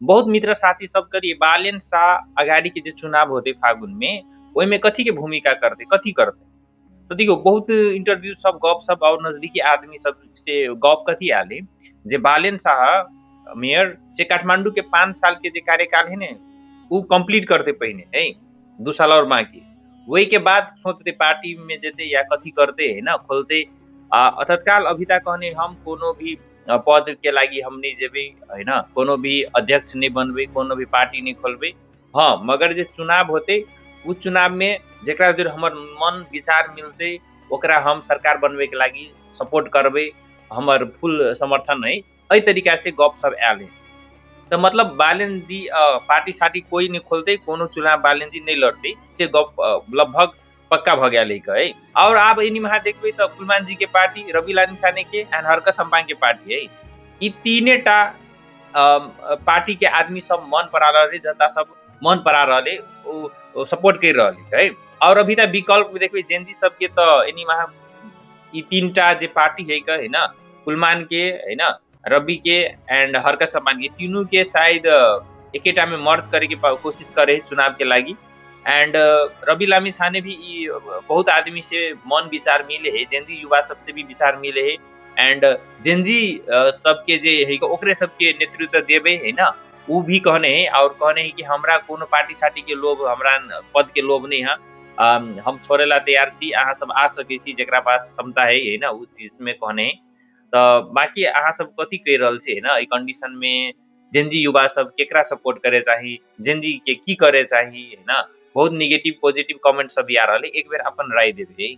बहुत मित्र साथी सब करी बालेन शाह अगाडि के जे चुनाव होते फागुन में ओहिमे कथी के भूमिका करते कथी करते। तो देखियो बहुत इंटरव्यू सब गप सब और नजदीकी आदमी सब से गप कथी आले जे बालेन शाह मेयर जे काठमांडू के 5 साल के जे कार्यकाल है ने वो कंप्लीट करते पहिने है 2 साल और बाकी वही के बाद सोचते पार्टी में जेते या कथी करते है ना खोलते तत्काल अभी तक कहने हम कोनो भी पद के लागि हम नहीं जेबे है ना कोनो भी अध्यक्ष नहीं बनबे कोनो भी पार्टी नहीं खोलबे। हाँ मगर जे चुनाव होते उ चुनाव में जेकरा जोर हमर मन विचार मिलते ओकरा हम सरकार बनबे के लागि सपोर्ट करबे हमर फुल समर्थन है एहि तरीका से गप सब आयल है। तो मतलब बालन जी पार्टी सार्टी कोई नहीं खोलते कोनो चुनाव बालन जी नहीं लड़ते से गप लगभग पक्का भ गया है। और आप इन महा देखबे तो कुलमान जी के पार्टी रवि लानी छाने के एंड हरकत सम्पाङ के पार्टी है यी तीनेटा पार्टी के आदमी सब मन परा रहे जनता सब मन परा रहे सपोर्ट कर रहे है। और अभी तक विकल्प देखबे जेनजी सबके तो इनी महा यी तीनटा जे पार्टी है का है ना कुलमान के है ना रवि के एंड हरकत सम्पाङ के तीनों के शायद एकेटा में मर्ज करे के कोशिश करे चुनाव के लागि। एंड रवि लामी छाने भी बहुत आदमी से मन विचार मिले है जेनजी युवा सबसे भी विचार मिले है एंड जेनजी सबके जे है ओकरे सबके नेतृत्व देवे है ना वो भी कहने है और कहने है कि हमरा कोनो पार्टी सार्टी के लोभ हमरा पद के लोभ नहीं है हम छोड़े ला तैयार छी अहाँ सब आ सके छी जेकरा पास क्षमता है ना उस चीज में कहने है। तो बाकी अहाँ सब कथी कह रहल छी है ना कंडीशन में जेनजी युवा सब केकरा सपोर्ट करे चाहिए जेनजी के की करे चाहिए है ना बहुत निगेटिव पॉजिटिव कमेंट सब आ रहा है एक बेर अपन राय देवे।